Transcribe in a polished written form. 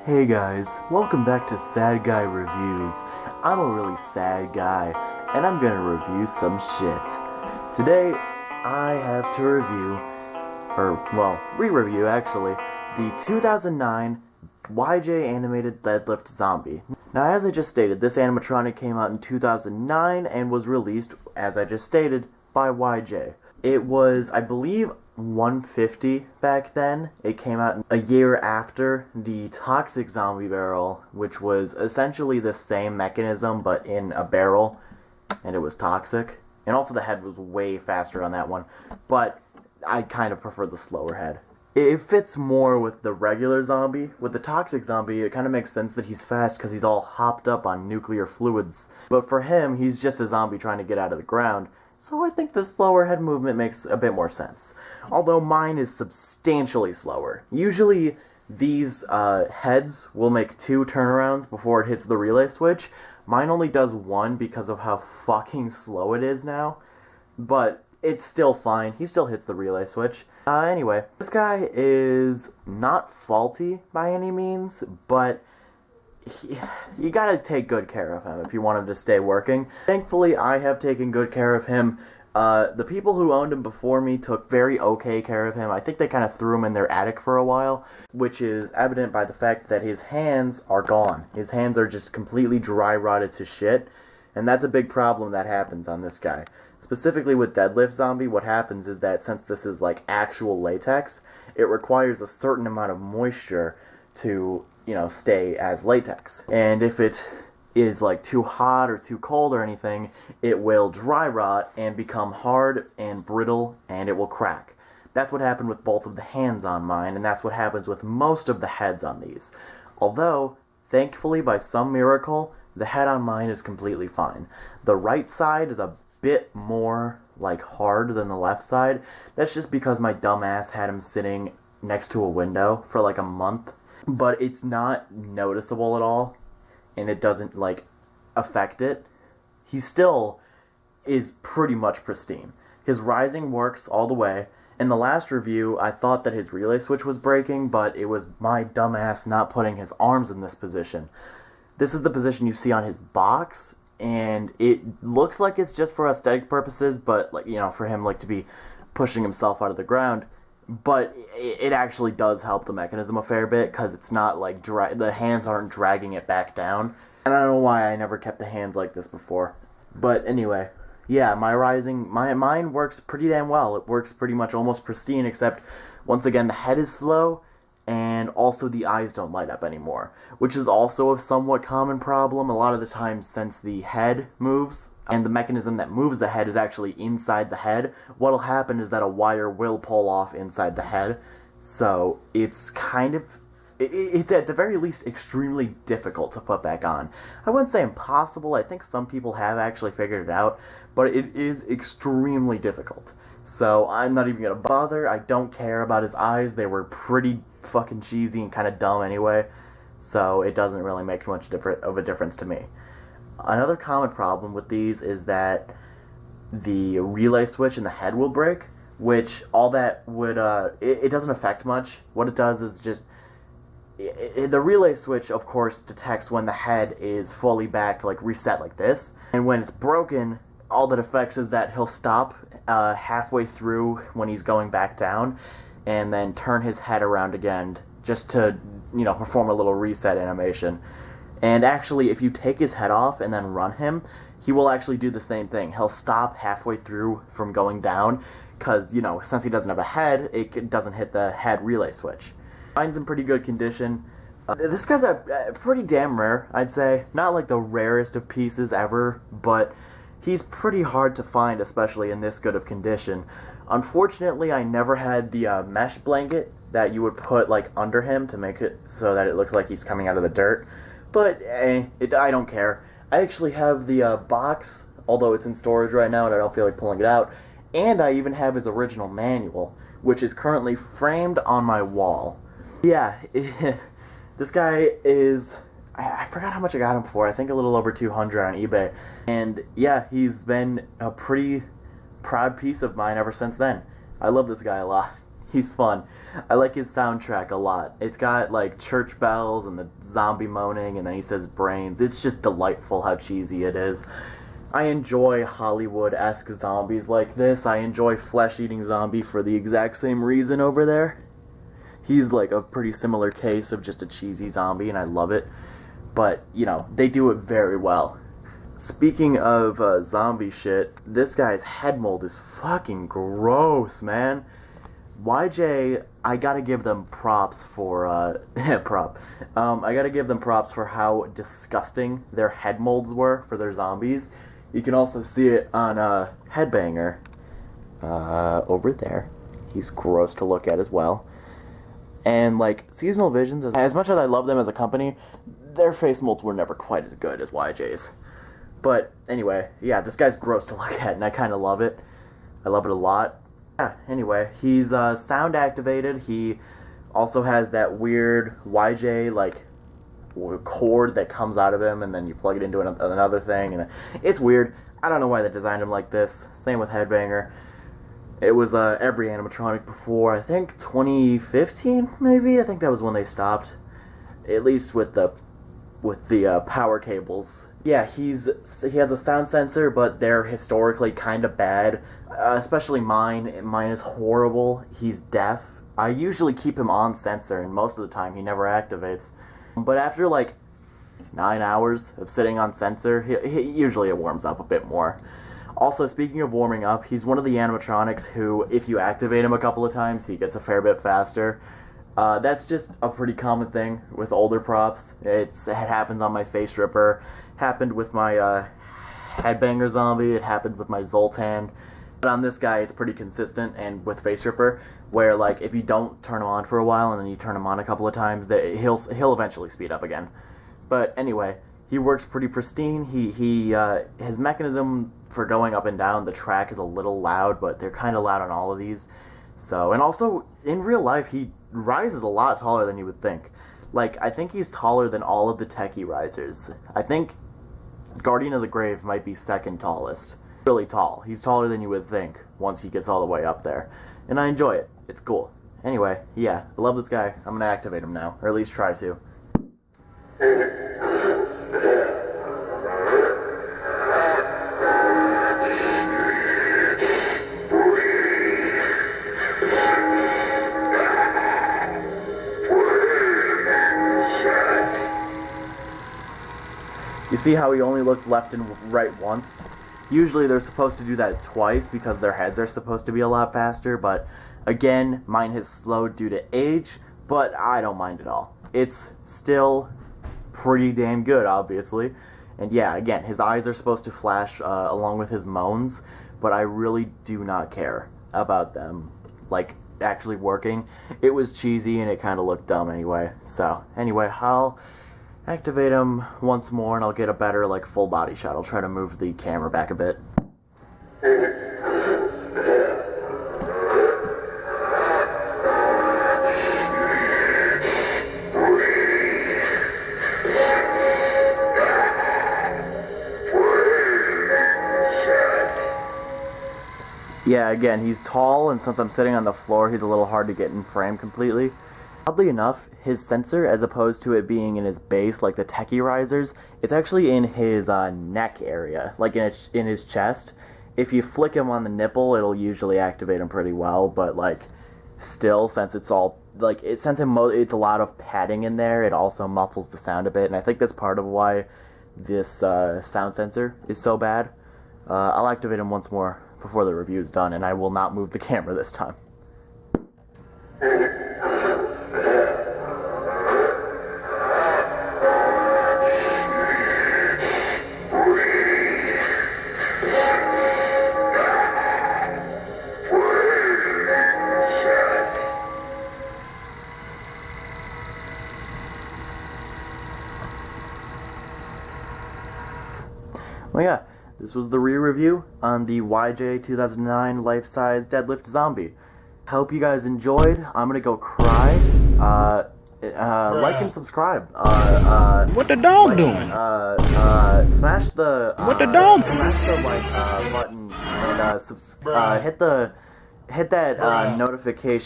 Hey guys, welcome back to Sad Guy Reviews. I'm a really sad guy, and I'm gonna review some shit. Today, I have to review, re-review actually, the 2009 YJ animated Deadlift Zombie. Now, as I just stated, this animatronic came out in 2009 and was released, as I just stated, by YJ. It was, I believe, $150 back then. It came out a year after the Toxic Zombie barrel, which was essentially the same mechanism but in a barrel, and it was toxic. And also the head was way faster on that one, but I kind of prefer the slower head. It fits more with the regular zombie. With the Toxic Zombie, it kind of makes sense that he's fast because he's all hopped up on nuclear fluids. But for him, he's just a zombie trying to get out of the ground. So I think the slower head movement makes a bit more sense. Although mine is substantially slower. Usually these heads will make 2 turnarounds before it hits the relay switch. Mine only does 1 because of how fucking slow it is now. But it's still fine. He still hits the relay switch. Anyway, this guy is not faulty by any means, but you gotta take good care of him if you want him to stay working. Thankfully, I have taken good care of him. The people who owned him before me took very okay care of him. I think they kind of threw him in their attic for a while, which is evident by the fact that his hands are gone. His hands are just completely dry rotted to shit, and that's a big problem that happens on this guy. Specifically with Deadlift Zombie, what happens is that since this is like actual latex, it requires a certain amount of moisture to stay as latex. And if it is like too hot or too cold or anything, it will dry rot and become hard and brittle, and it will crack. That's what happened with both of the hands on mine, and that's what happens with most of the heads on these. Although, thankfully, by some miracle, the head on mine is completely fine. The right side is a bit more hard than the left side. That's just because my dumb ass had him sitting next to a window for like a month. But it's not noticeable at all, and it doesn't, affect it. He still is pretty much pristine. His rising works all the way. In the last review, I thought that his relay switch was breaking, but it was my dumbass not putting his arms in this position. This is the position you see on his box, and it looks like it's just for aesthetic purposes, but, for him, to be pushing himself out of the ground. But it actually does help the mechanism a fair bit, because it's not the hands aren't dragging it back down. And I don't know why I never kept the hands like this before. But anyway, yeah, mine works pretty damn well. It works pretty much almost pristine, except once again the head is slow, and also the eyes don't light up anymore, which is also a somewhat common problem a lot of the time since the head moves, and the mechanism that moves the head is actually inside the head. What'll happen is that a wire will pull off inside the head, so it's it's at the very least extremely difficult to put back on. I wouldn't say impossible. I think some people have actually figured it out, but it is extremely difficult. So I'm not even gonna bother. I don't care about his eyes. They were pretty fucking cheesy and kind of dumb anyway, so it doesn't really make much of a difference to me. Another common problem with these is that the relay switch in the head will break, which all that would it doesn't affect much. What it does is just the relay switch, of course, detects when the head is fully back, reset like this, and when it's broken, all that affects is that he'll stop halfway through when he's going back down, and then turn his head around again just to, perform a little reset animation. And actually, if you take his head off and then run him, he will actually do the same thing. He'll stop halfway through from going down, because, since he doesn't have a head, it doesn't hit the head relay switch. Mine's in pretty good condition. This guy's pretty damn rare, I'd say. Not the rarest of pieces ever, but he's pretty hard to find, especially in this good of condition. Unfortunately, I never had the mesh blanket that you would put under him to make it so that it looks like he's coming out of the dirt. But I don't care. I actually have the box, although it's in storage right now and I don't feel like pulling it out. And I even have his original manual, which is currently framed on my wall. Yeah, this guy is... I forgot how much I got him for. I think a little over $200 on eBay. And yeah, he's been a pretty proud piece of mine ever since then. I love this guy a lot. He's fun. I like his soundtrack a lot. It's got like church bells and the zombie moaning, and then he says brains. It's just delightful how cheesy it is. I enjoy Hollywood-esque zombies like this. I enjoy flesh-eating zombie for the exact same reason over there. He's like a pretty similar case of just a cheesy zombie, and I love it. But, you know, they do it very well. Speaking of zombie shit, this guy's head mold is fucking gross, man. YJ, I gotta give them props for, I gotta give them props for how disgusting their head molds were for their zombies. You can also see it on, Headbanger, over there. He's gross to look at as well. And, like, Seasonal Visions, as much as I love them as a company, their face molds were never quite as good as YJ's. But, anyway, yeah, this guy's gross to look at, and I kind of love it. I love it a lot. Yeah, anyway, he's sound activated. He also has that weird YJ, like, cord that comes out of him, and then you plug it into another thing, and it's weird. I don't know why they designed him like this. Same with Headbanger. It was every animatronic before, I think 2015, maybe? I think that was when they stopped. At least with the power cables. Yeah, he has a sound sensor, but they're historically kind of bad. Especially mine. Mine is horrible. He's deaf. I usually keep him on sensor, and most of the time he never activates. But after like 9 hours of sitting on sensor, usually it warms up a bit more. Also, speaking of warming up, he's one of the animatronics who, if you activate him a couple of times, he gets a fair bit faster. That's just a pretty common thing with older props. It happens on my Face Ripper, happened with my Headbanger Zombie, it happened with my Zoltan. But on this guy, it's pretty consistent, and with Face Ripper, where like if you don't turn him on for a while and then you turn him on a couple of times, he'll eventually speed up again. But anyway, he works pretty pristine. His mechanism for going up and down the track is a little loud, but they're kind of loud on all of these. So, and also in real life, he rises a lot taller than you would think. Like, I think he's taller than all of the techie risers. I think Guardian of the Grave might be second tallest. Really tall. He's taller than you would think once he gets all the way up there. And I enjoy it. It's cool. Anyway, yeah, I love this guy. I'm gonna activate him now, or at least try to. You see how he only looked left and right once? Usually they're supposed to do that twice because their heads are supposed to be a lot faster, but again, mine has slowed due to age, but I don't mind at all. It's still pretty damn good, obviously. And yeah, again, his eyes are supposed to flash along with his moans, but I really do not care about them, like, actually working. It was cheesy and it kind of looked dumb anyway. So, anyway, I'll activate him once more and I'll get a better, like, full body shot. I'll try to move the camera back a bit. Yeah, again, he's tall, and since I'm sitting on the floor, he's a little hard to get in frame completely. Oddly enough, his sensor, as opposed to it being in his base like the techie risers, it's actually in his neck area, like in his chest. If you flick him on the nipple, it'll usually activate him pretty well, but like still, since it's all like it's a lot of padding in there, it also muffles the sound a bit, and I think that's part of why this sound sensor is so bad. I'll activate him once more before the review is done, and I will not move the camera this time. Well, yeah, this was the re-review on the YJ 2009 life-size Deadlift Zombie. Hope you guys enjoyed. I'm gonna go cry. Like and subscribe. What the dog doing? Smash the What the dog? Smash the like button and hit that notification.